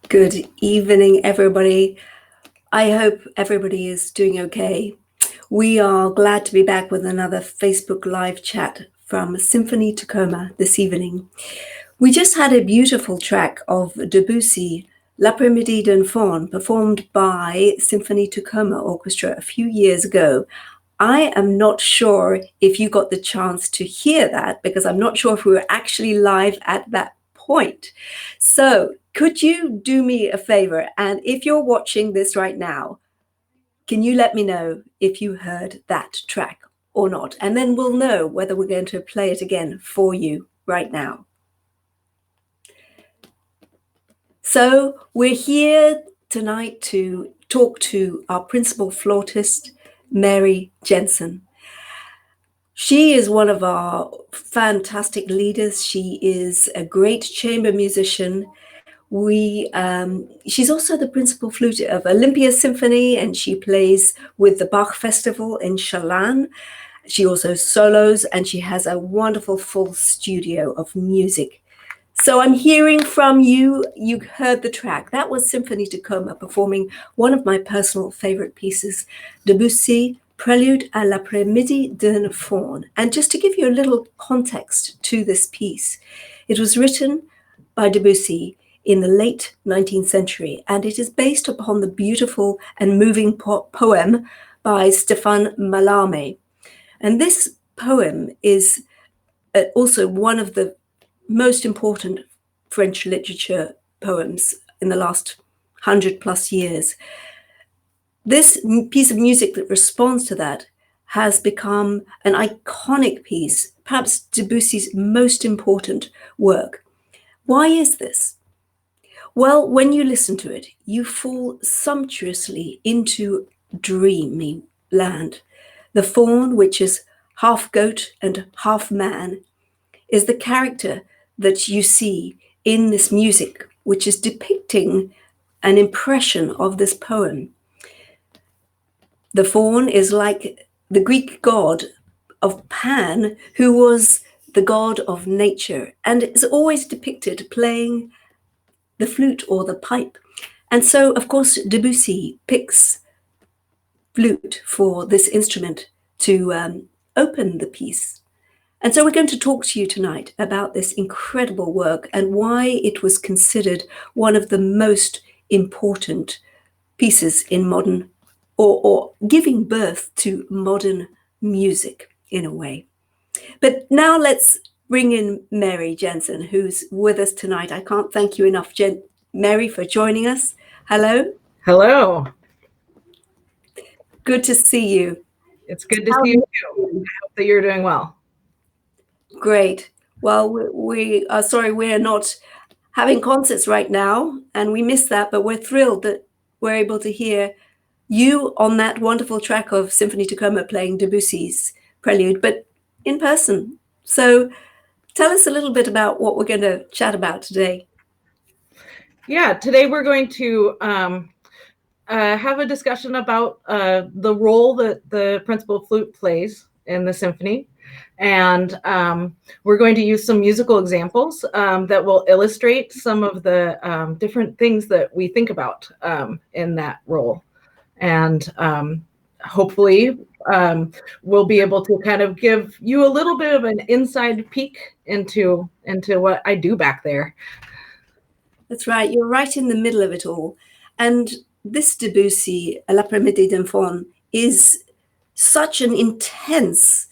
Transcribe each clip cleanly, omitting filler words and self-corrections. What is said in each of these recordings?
Good evening, everybody. I hope everybody is doing okay. We are glad to be back with another Facebook Live chat from Symphony Tacoma this evening. We just had a beautiful track of Debussy, L'après-midi d'un faune, performed by Symphony Tacoma Orchestra a few years ago. I am not sure if you got the chance to hear that, because I'm not sure if we were actually live at that point. So could you do me a favor? And if you're watching this right now, can you let me know if you heard that track or not? And then we'll know whether we're going to play it again for you right now. So we're here tonight to talk to our principal flautist, Mary Jensen. She is one of our fantastic leaders. She is a great chamber musician. She's also the principal flute of Olympia Symphony, and she plays with the Bach Festival in Chalan. She also solos, and she has a wonderful full studio of music. So I'm hearing from you. You heard the track. That was Symphony Tacoma performing one of my personal favorite pieces, Debussy, Prélude à l'après-midi d'un faune. And just to give you a little context to this piece, it was written by Debussy in the late 19th century, and it is based upon the beautiful and moving poem by Stéphane Mallarmé. And this poem is also one of the most important French literature poems in the last 100 plus years. This piece of music that responds to that has become an iconic piece, perhaps Debussy's most important work. Why is this? Well, when you listen to it, you fall sumptuously into dreamy land. The faun, which is half goat and half man, is the character that you see in this music, which is depicting an impression of this poem. The faun is like the Greek god of Pan, who was the god of nature, and is always depicted playing the flute or the pipe. And so, of course, Debussy picks flute for this instrument to open the piece. And so we're going to talk to you tonight about this incredible work and why it was considered one of the most important pieces in modern, or giving birth to modern music in a way. But now let's bring in Mary Jensen, who's with us tonight. I can't thank you enough, Mary, for joining us. Hello. Hello. Good to see you. It's good to see you too. I hope that you're doing well. Great. Well, we are sorry we're not having concerts right now, and we missed that, but we're thrilled that we're able to hear you on that wonderful track of Symphony Tacoma playing Debussy's Prélude, but in person. So tell us a little bit about what we're going to chat about today. Yeah, today we're going to have a discussion about the role that the principal flute plays in the symphony. And we're going to use some musical examples that will illustrate some of the different things that we think about in that role. And hopefully we'll be able to kind of give you a little bit of an inside peek into what I do back there. That's right. You're right in the middle of it all. And this Debussy, L'après-midi d'un faune, is such an intense,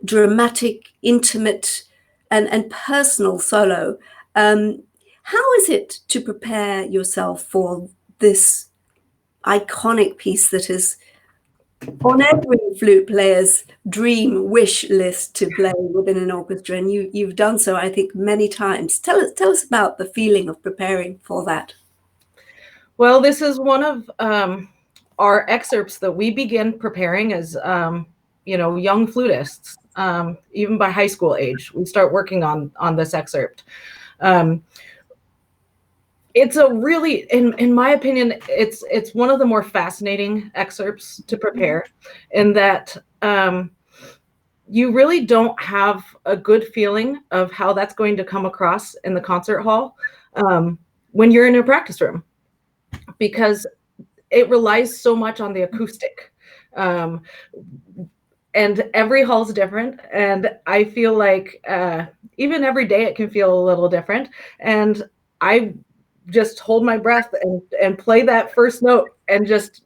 dramatic, intimate, and personal solo. How is it to prepare yourself for this iconic piece that is on every flute player's dream wish list to play within an orchestra, and you've done so, I think, many times. Tell us about the feeling of preparing for that. Well, this is one of our excerpts that we begin preparing as young flutists, even by high school age. We start working on this excerpt. It's a really, in my opinion, it's one of the more fascinating excerpts to prepare, in that you really don't have a good feeling of how that's going to come across in the concert hall when you're in a practice room. because it relies so much on the acoustic. And every hall's different. And I feel like even every day it can feel a little different. And I just hold my breath and play that first note and just,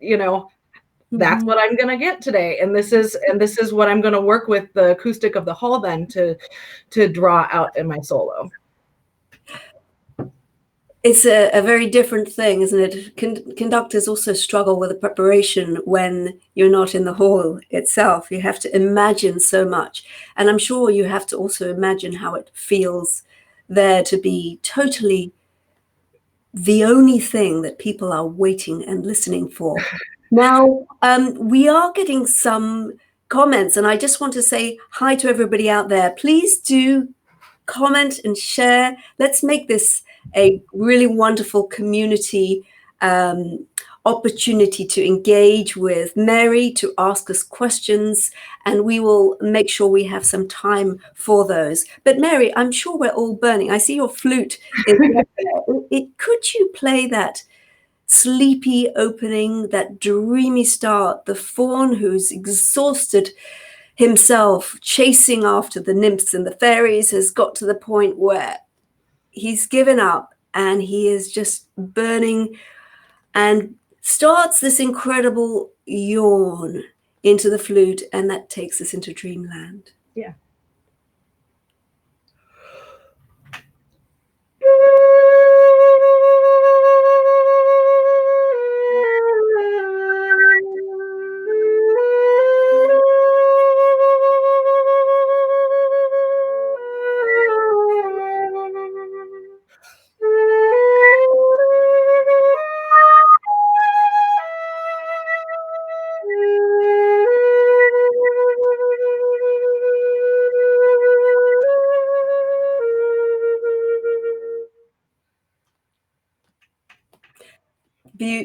that's what I'm going to get today. And this is what I'm going to work with the acoustic of the hall then to draw out in my solo. It's a very different thing, isn't it? Conductors also struggle with the preparation when you're not in the hall itself. You have to imagine so much. And I'm sure you have to also imagine how it feels there to be totally the only thing that people are waiting and listening for. Now, we are getting some comments, and I just want to say hi to everybody out there. Please do comment and share. Let's make this a really wonderful community opportunity to engage with Mary, to ask us questions, and we will make sure we have some time for those. But Mary, I'm sure we're all burning. I see your flute. Could you play that sleepy opening, that dreamy start, the faun who's exhausted himself chasing after the nymphs and the fairies has got to the point where he's given up and he is just burning, and starts this incredible yawn into the flute, and that takes us into dreamland. Yeah.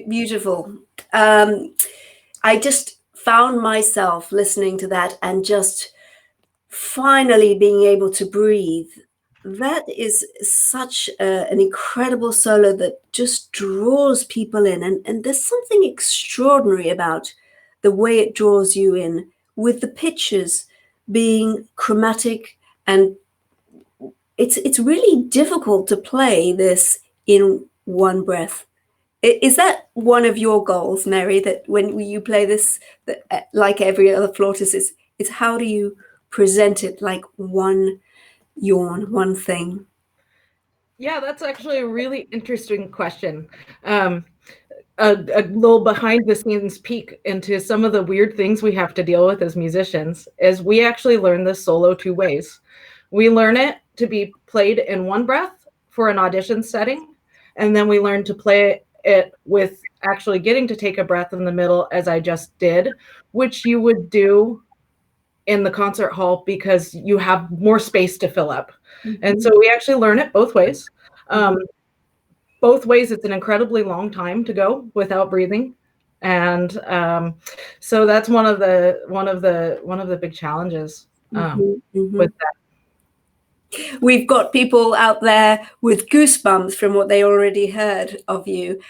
Beautiful. I just found myself listening to that and just finally being able to breathe. That is such an incredible solo that just draws people in. And there's something extraordinary about the way it draws you in, with the pitches being chromatic, and it's really difficult to play this in one breath. Is that one of your goals, Mary, that when you play this, that, like every other flautist, it's how do you present it like one yawn, one thing? Yeah, that's actually a really interesting question. A little behind the scenes peek into some of the weird things we have to deal with as musicians is we actually learn this solo two ways. We learn it to be played in one breath for an audition setting, and then we learn to play it with actually getting to take a breath in the middle, as I just did, which you would do in the concert hall because you have more space to fill up. Mm-hmm. And so we actually learn it both ways. Both ways, it's an incredibly long time to go without breathing, and so that's one of the big challenges with that. We've got people out there with goosebumps from what they already heard of you.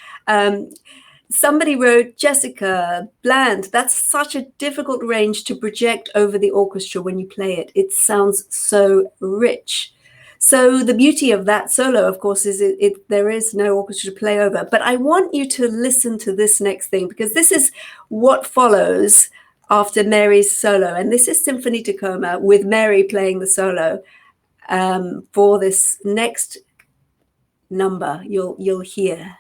Somebody wrote, Jessica Bland, that's such a difficult range to project over the orchestra when you play it. It sounds so rich. So the beauty of that solo, of course, is there is no orchestra to play over. But I want you to listen to this next thing, because this is what follows after Mary's solo. And this is Symphony Tacoma with Mary playing the solo. For this next number, you'll hear.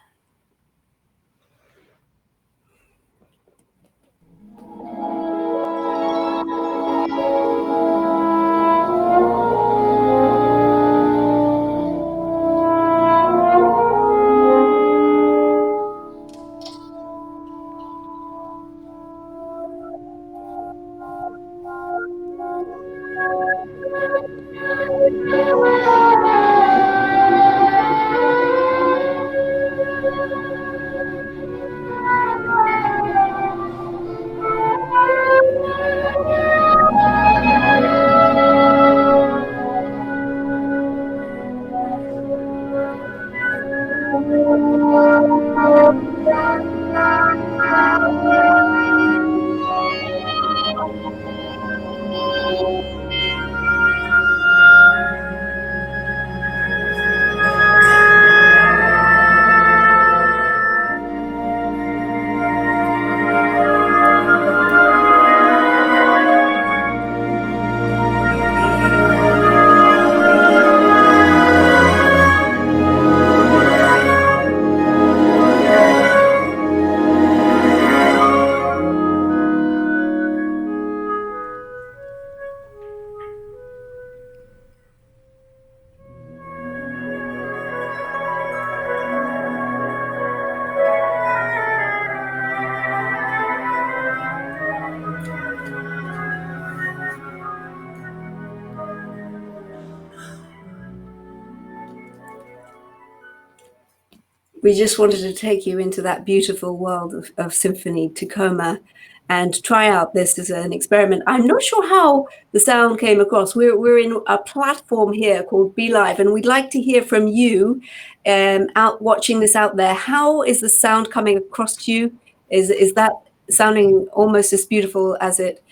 we just wanted to take you into that beautiful world of symphony Tacoma and try out this as an experiment. I'm not sure how the sound came across. We're in a platform here called Be Live, and we'd like to hear from you out watching this out there. How is the sound coming across to you? Is that sounding almost as beautiful as it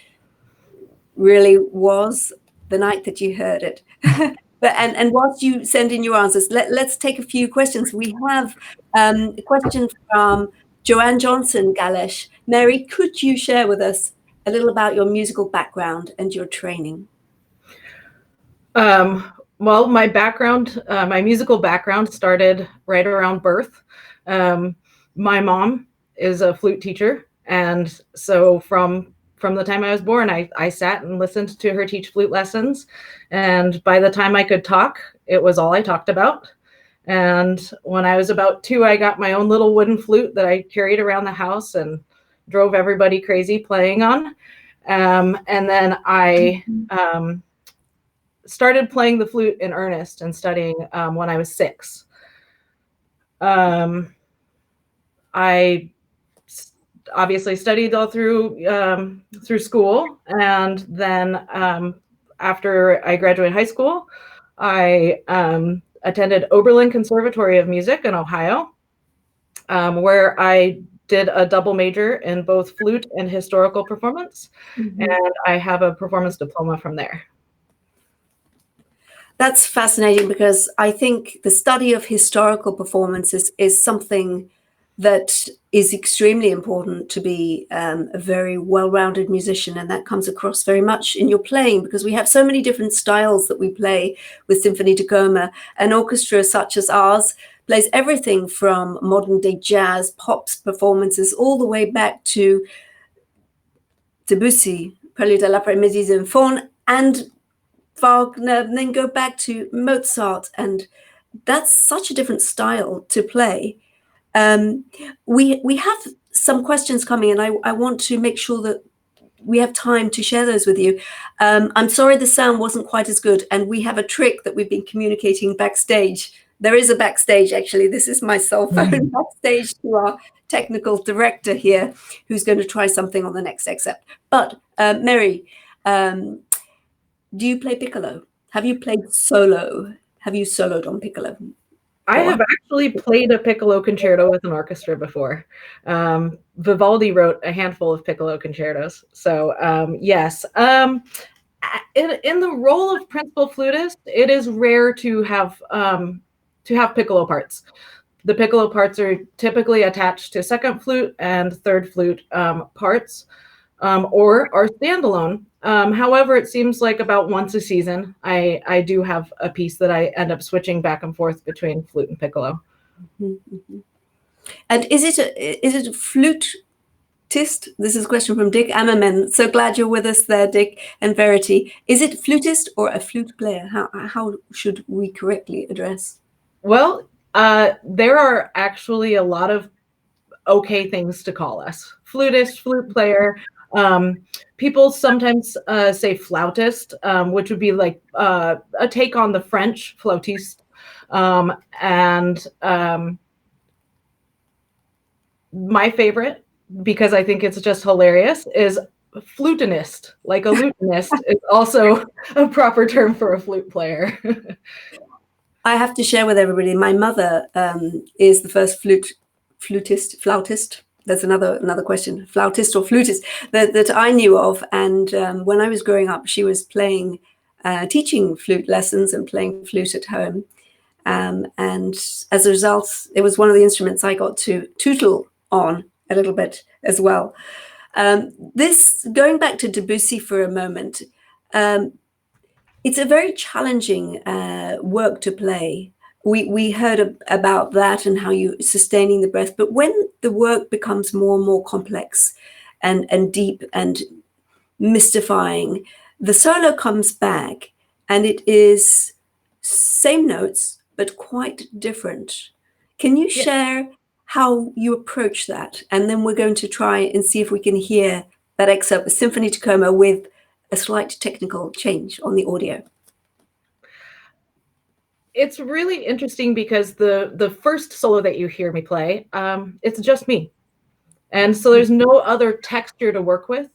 really was the night that you heard it? And whilst you send in your answers, let's take a few questions. We have a question from Joanne Johnson Galesh. Mary, could you share with us a little about your musical background and your training? Well, my background, my musical background started right around birth. My mom is a flute teacher. And so from the time I was born, I sat and listened to her teach flute lessons. And by the time I could talk, it was all I talked about. And when I was about 2, I got my own little wooden flute that I carried around the house and drove everybody crazy playing on. And then I started playing the flute in earnest and studying when I was 6. I obviously studied all through school, and then after I graduated high school, I attended Oberlin Conservatory of Music in Ohio, where I did a double major in both flute and historical performance, and I have a performance diploma from there. That's fascinating, because I think the study of historical performance is something that is extremely important to be a very well-rounded musician, and that comes across very much in your playing, because we have so many different styles that we play with Symphony Tacoma. An orchestra such as ours plays everything from modern day jazz, pops performances, all the way back to Debussy, Prélude à l'après-midi de faune, and Wagner, and then go back to Mozart, and that's such a different style to play. We have some questions coming, and I want to make sure that we have time to share those with you. I'm sorry the sound wasn't quite as good, and we have a trick that we've been communicating backstage. There is a backstage, actually. This is my cell phone backstage to our technical director here, who's going to try something on the next excerpt. But Mary, do you play piccolo? Have you played solo? Have you soloed on piccolo? I have actually played a piccolo concerto with an orchestra before. Vivaldi wrote a handful of piccolo concertos. So yes. In the role of principal flutist, it is rare to have piccolo parts. The piccolo parts are typically attached to second flute and third flute parts, or are standalone. However, it seems like about once a season, I do have a piece that I end up switching back and forth between flute and piccolo. And is it a flutist? This is a question from Dick Ammerman. So glad you're with us there, Dick and Verity. Is it flutist or a flute player? How should we correctly address? Well, there are actually a lot of okay things to call us. Flutist, flute player. People sometimes say flautist, which would be like a take on the French flautiste. And my favorite, because I think it's just hilarious, is flutinist. Like a lutenist is also a proper term for a flute player. I have to share with everybody, my mother is the first flautist. That's another question, flautist or flutist, that I knew of. And when I was growing up, she was playing, teaching flute lessons and playing flute at home. And as a result, it was one of the instruments I got to tootle on a little bit as well. Going back to Debussy for a moment, it's a very challenging work to play. We heard about that and how you're sustaining the breath, but when the work becomes more and more complex and deep and mystifying, the solo comes back, and it is same notes, but quite different. Can you share how you approach that? And then we're going to try and see if we can hear that excerpt, the Symphony Tacoma, with a slight technical change on the audio. it's really interesting because the first solo that you hear me play, it's just me. And so there's no other texture to work with.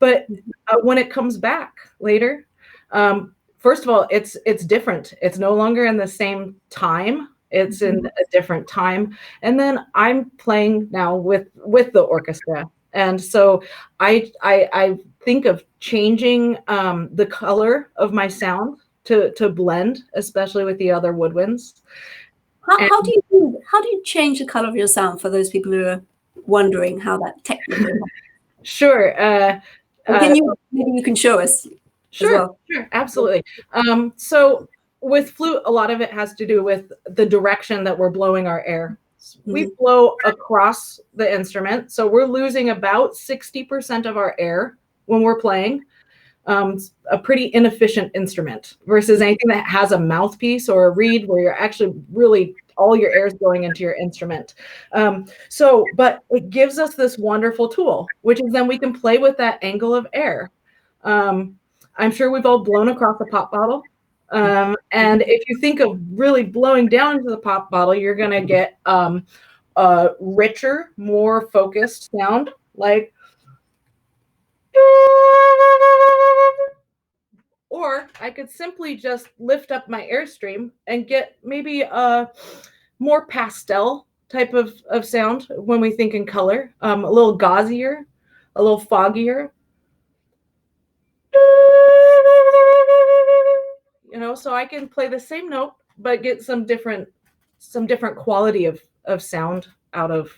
But when it comes back later, first of all, it's different. It's no longer in the same time. It's in a different time. And then I'm playing now with the orchestra. And so I think of changing the color of my sound to blend, especially with the other woodwinds. How do you change the color of your sound for those people who are wondering how that technically happens? Sure. Maybe you can show us Sure, as well. sure, absolutely. So with flute, a lot of it has to do with the direction that we're blowing our air. We blow across the instrument, so we're losing about 60% of our air when we're playing. A pretty inefficient instrument versus anything that has a mouthpiece or a reed where you're actually really all your air is going into your instrument. But it gives us this wonderful tool, which is then we can play with that angle of air. I'm sure we've all blown across a pop bottle. And if you think of really blowing down into the pop bottle, you're going to get a richer, more focused sound like. Or I could simply just lift up my airstream and get maybe a more pastel type of sound when we think in color, a little gauzier, a little foggier. So I can play the same note, but get some different quality of sound out of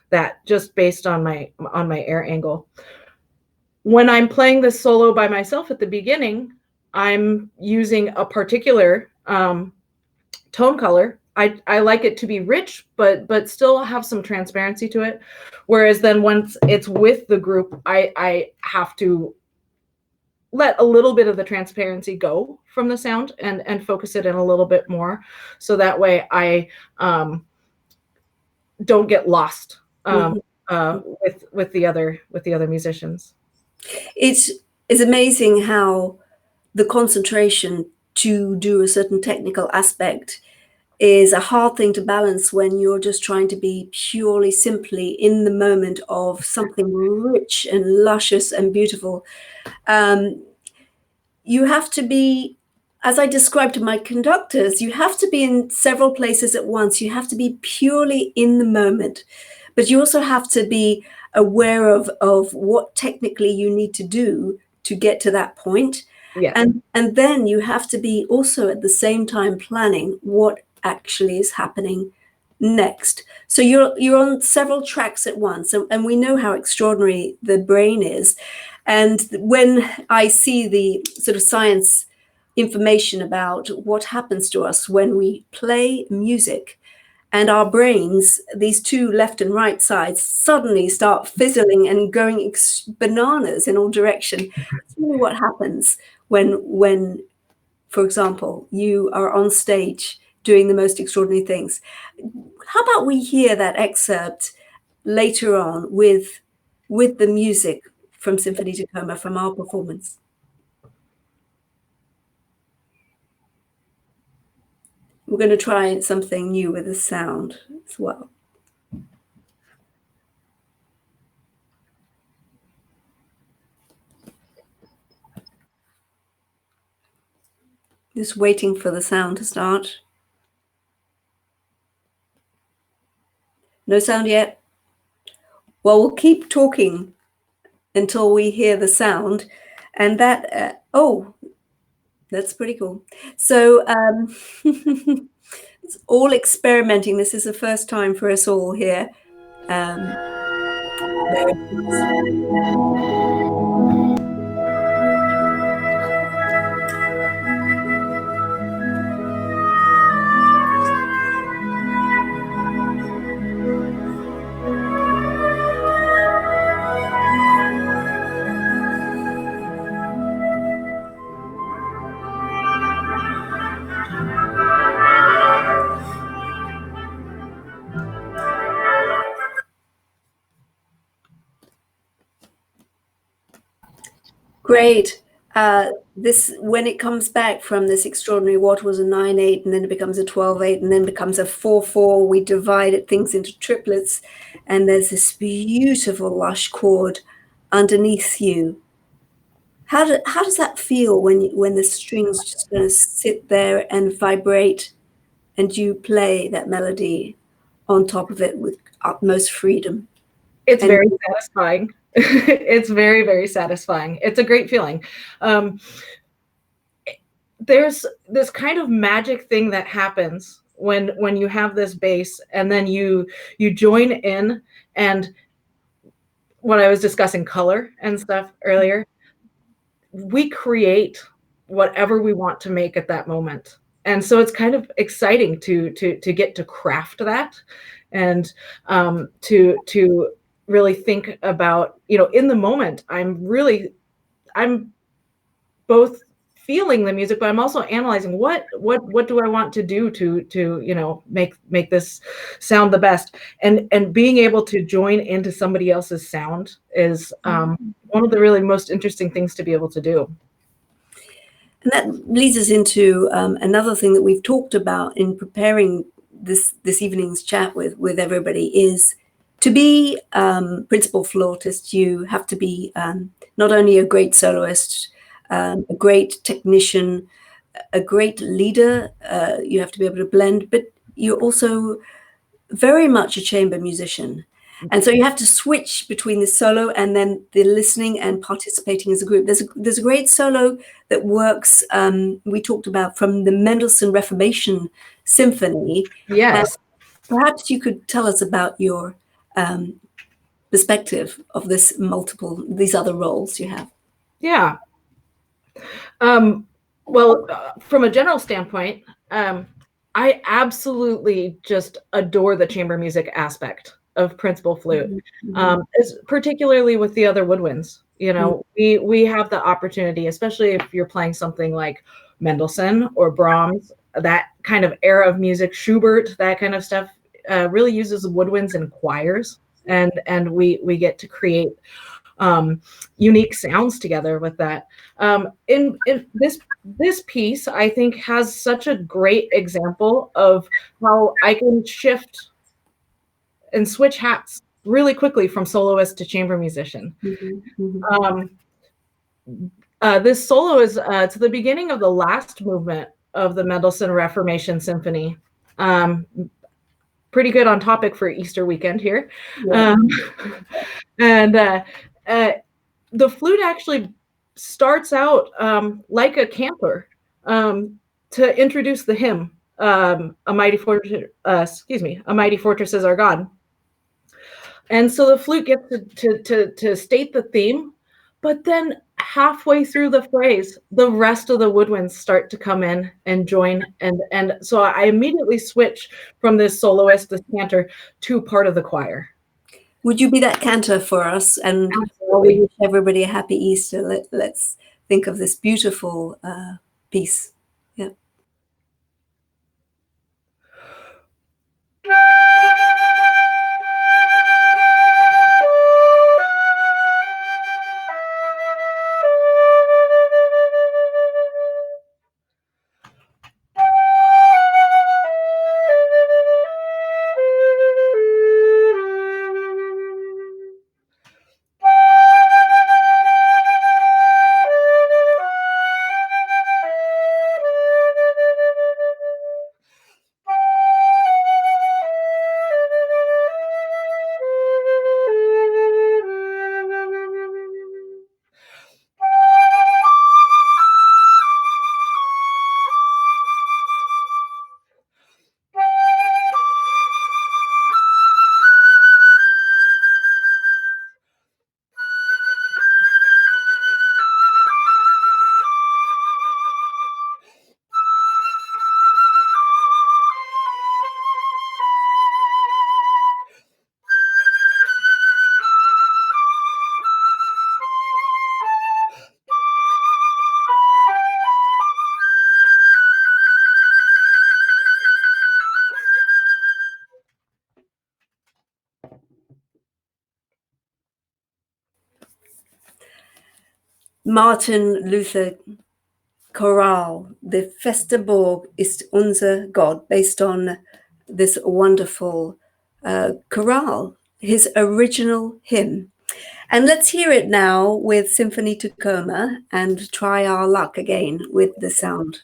that just based on my air angle. When I'm playing this solo by myself at the beginning, I'm using a particular tone color. I like it to be rich, but still have some transparency to it. Whereas then once it's with the group, I have to let a little bit of the transparency go from the sound and focus it in a little bit more. So that way I don't get lost with the other musicians. It's amazing how the concentration to do a certain technical aspect is a hard thing to balance when you're just trying to be purely simply in the moment of something rich and luscious and beautiful. You have to be, as I described to my conductors, you have to be in several places at once. You have to be purely in the moment, but you also have to be aware of what technically you need to do to get to that point. Yeah. And then you have to be also at the same time planning what actually is happening next. So you're on several tracks at once, and we know how extraordinary the brain is. And when I see the sort of science information about what happens to us when we play music, and our brains, these two left and right sides, suddenly start fizzling and going bananas in all directions. That's really what happens when, for example, you are on stage doing the most extraordinary things. How about we hear that excerpt later on with the music from Symphony Tacoma, from our performance? We're going to try something new with the sound as well. Just waiting for the sound to start. No sound yet? Well, we'll keep talking until we hear the sound. And that, oh, that's pretty cool. So it's all experimenting. This is the first time for us all here. There it is. Great. this, when it comes back from this extraordinary, what was a 9/8, and then it becomes a 12/8, and then becomes a 4/4, we divided things into triplets, and there's this beautiful lush chord underneath you. How does that feel when the strings just gonna sit there and vibrate, and you play that melody on top of it with utmost freedom? It's And very satisfying. It's very, very satisfying. It's a great feeling. There's this kind of magic thing that happens when you have this bass, and then you join in, and when I was discussing color and stuff earlier, we create whatever we want to make at that moment. And so it's kind of exciting to get to craft that, and to really think about, in the moment, I'm both feeling the music, but I'm also analyzing what do I want to do to make this sound the best, and being able to join into somebody else's sound is one of the really most interesting things to be able to do. And that leads us into another thing that we've talked about in preparing this evening's chat with everybody is to be principal flautist. You have to be not only a great soloist, a great technician, a great leader. You have to be able to blend, but you're also very much a chamber musician. And so you have to switch between the solo and then the listening and participating as a group. There's a great solo that works, we talked about, from the Mendelssohn Reformation Symphony. Yes. Perhaps you could tell us about your perspective of these other roles you have. Yeah. Well, from a general standpoint, I absolutely just adore the chamber music aspect of Principal Flute, particularly with the other woodwinds. We have the opportunity, especially if you're playing something like Mendelssohn or Brahms, that kind of era of music, Schubert, that kind of stuff, really uses woodwinds and choirs, and we get to create unique sounds together with that. In this piece, I think, has such a great example of how I can shift and switch hats really quickly from soloist to chamber musician. This solo is to the beginning of the last movement of the Mendelssohn Reformation Symphony. Pretty good on topic for Easter weekend here. Yeah. And the flute actually starts out like a cantor to introduce the hymn, A Mighty Fortress is Our God. And so the flute gets to state the theme, but then halfway through the phrase, the rest of the woodwinds start to come in and join, and so I immediately switch from this soloist, this cantor, to part of the choir. Would you be that cantor for us? And Absolutely. we wish everybody a happy Easter. Let's think of this beautiful piece. Yeah. Martin Luther Choral, the Festeborg ist unser Gott, based on this wonderful chorale, his original hymn. And let's hear it now with Symphony Tacoma and try our luck again with the sound.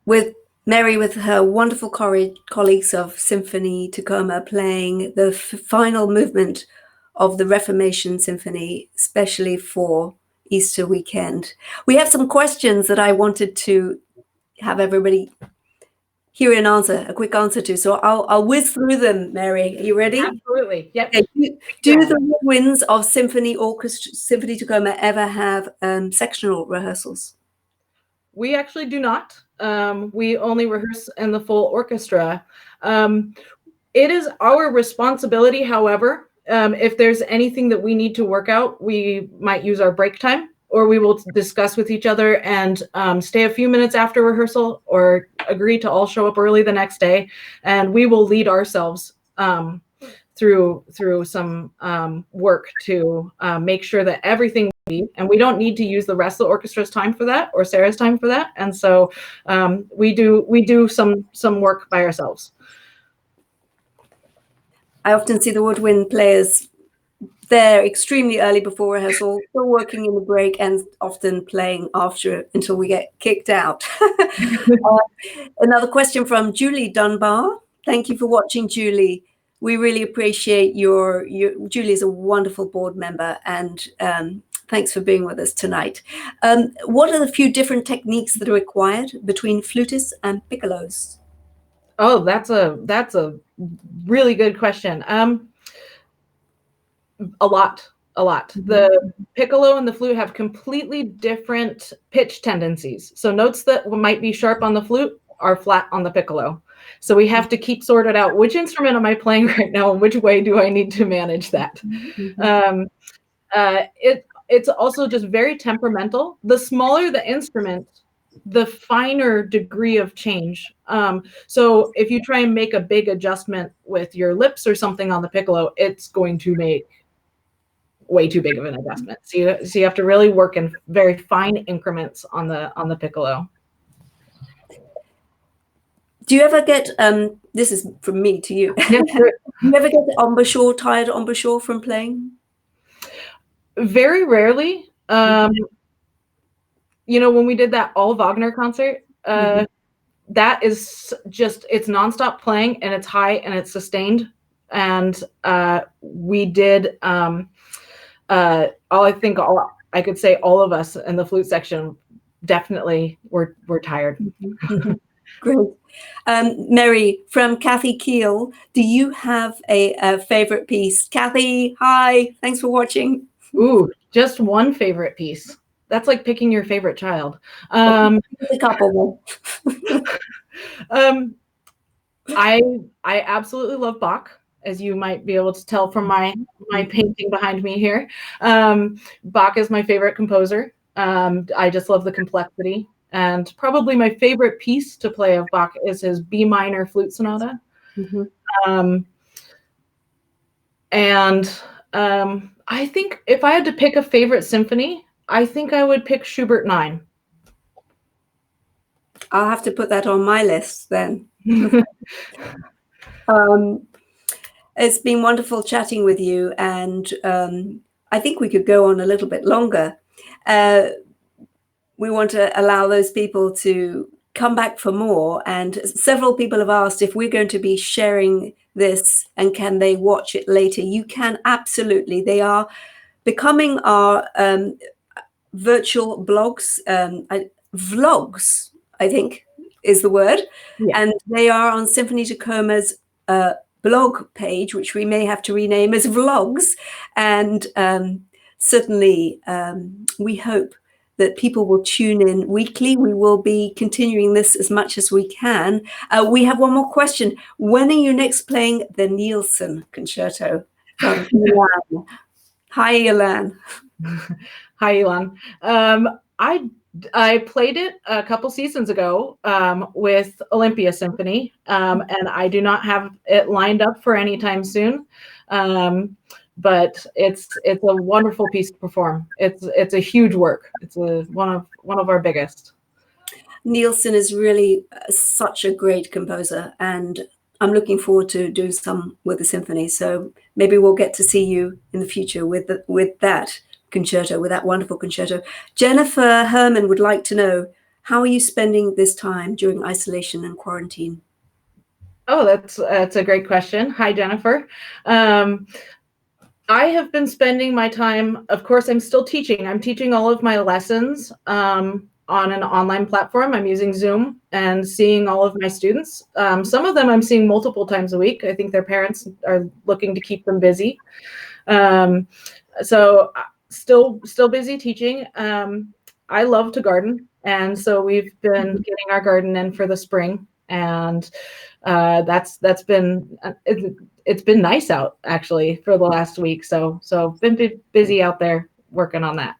With Mary, with her wonderful colleagues of Symphony Tacoma, playing the final movement of the Reformation Symphony, especially for Easter weekend. We have some questions that I wanted to have everybody hear an answer, a quick answer to. So I'll whiz through them, Mary. Are you ready? Absolutely. Yep. Okay. Do the woodwinds of Symphony Tacoma ever have sectional rehearsals? We actually do not. We only rehearse in the full orchestra. It is our responsibility, however, if there's anything that we need to work out, we might use our break time, or we will discuss with each other and stay a few minutes after rehearsal, or agree to all show up early the next day, and we will lead ourselves through some work to make sure that everything, and we don't need to use the rest of the orchestra's time for that, or Sarah's time for that, and so we do some work by ourselves. I often see the woodwind players there extremely early before rehearsal, still working in the break, and often playing after until we get kicked out. Another question from Julie Dunbar. Thank you for watching, Julie. We really appreciate your Julie is a wonderful board member, and thanks for being with us tonight. What are the few different techniques that are required between flutists and piccolos? Oh, that's a really good question. A lot. Mm-hmm. The piccolo and the flute have completely different pitch tendencies. So notes that might be sharp on the flute are flat on the piccolo. So we have to keep sorted out which instrument am I playing right now and which way do I need to manage that. Mm-hmm. It's also just very temperamental. The smaller the instrument, the finer degree of change. So if you try and make a big adjustment with your lips or something on the piccolo, it's going to make way too big of an adjustment. So you have to really work in very fine increments on the piccolo. Do you ever get, this is from me to you, do you ever get tired embouchure from playing? Very rarely. You know, when we did that all Wagner concert, that is just, it's nonstop playing, and it's high and it's sustained. And we did, I could say all of us in the flute section definitely were tired. Great. Mary, from Kathy Keel, do you have a favorite piece? Kathy, hi, thanks for watching. Ooh, just one favorite piece. That's like picking your favorite child. A couple. I absolutely love Bach, as you might be able to tell from my painting behind me here. Bach is my favorite composer. I just love the complexity. And probably my favorite piece to play of Bach is his B minor flute sonata. I think if I had to pick a favorite symphony, I think I would pick Schubert 9. I'll have to put that on my list then. It's been wonderful chatting with you, and I think we could go on a little bit longer. We want to allow those people to come back for more. And several people have asked if we're going to be sharing this and can they watch it later. You can absolutely. They are becoming our virtual blogs, vlogs, I think is the word. Yeah. And they are on Symphony Tacoma's blog page, which we may have to rename as vlogs. And certainly we hope that people will tune in weekly. We will be continuing this as much as we can. We have one more question. When are you next playing the Nielsen Concerto from Milan? Hi, Ilan. Hi, Elon. I played it a couple seasons ago with Olympia Symphony, and I do not have it lined up for any time soon. But it's a wonderful piece to perform. It's a huge work. It's one of our biggest. Nielsen is really such a great composer, and I'm looking forward to do some with the symphony. So maybe we'll get to see you in the future with that concerto, with that wonderful concerto. Jennifer Herman would like to know, how are you spending this time during isolation and quarantine? Oh, that's a great question. Hi, Jennifer. I have been spending my time, of course, I'm still teaching. I'm teaching all of my lessons on an online platform. I'm using Zoom and seeing all of my students. Some of them I'm seeing multiple times a week. I think their parents are looking to keep them busy. So still busy teaching. I love to garden. And so we've been getting our garden in for the spring. And that's been it's been nice out actually for the last week. So been busy out there working on that.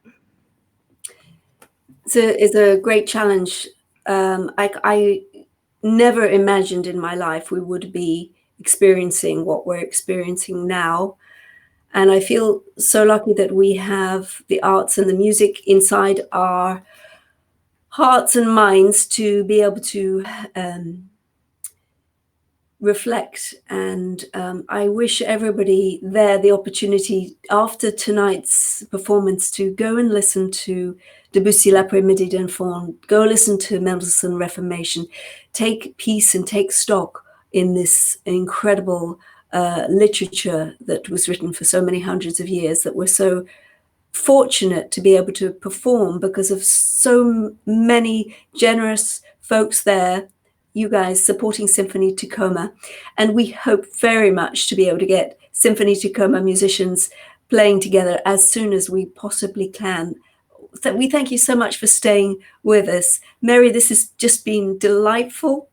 It's a great challenge. I never imagined in my life we would be experiencing what we're experiencing now. And I feel so lucky that we have the arts and the music inside our hearts and minds to be able to reflect. And I wish everybody there the opportunity after tonight's performance to go and listen to Debussy L'après-midi d'un faune, go listen to Mendelssohn Reformation, take peace and take stock in this incredible literature that was written for so many hundreds of years, that we're so fortunate to be able to perform because of so many generous folks there, you guys supporting Symphony Tacoma. And we hope very much to be able to get Symphony Tacoma musicians playing together as soon as we possibly can. We thank you so much for staying with us. Mary, this has just been delightful.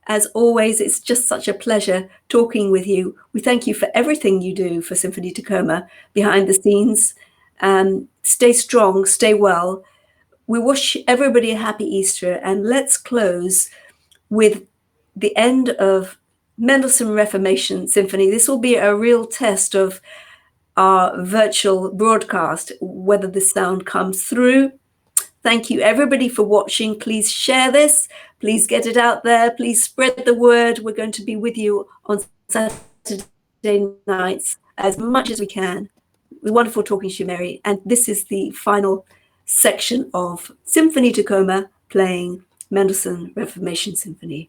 As always, it's just such a pleasure talking with you. We thank you for everything you do for Symphony Tacoma behind the scenes. Stay strong, stay well. We wish everybody a happy Easter, and let's close with the end of Mendelssohn Reformation Symphony. This will be a real test of our virtual broadcast, whether the sound comes through. Thank you, everybody, for watching. Please share this. Please get it out there. Please spread the word. We're going to be with you on Saturday nights as much as we can. It was wonderful talking to you, Mary. And this is the final section of Symphony Tacoma playing Mendelssohn Reformation Symphony.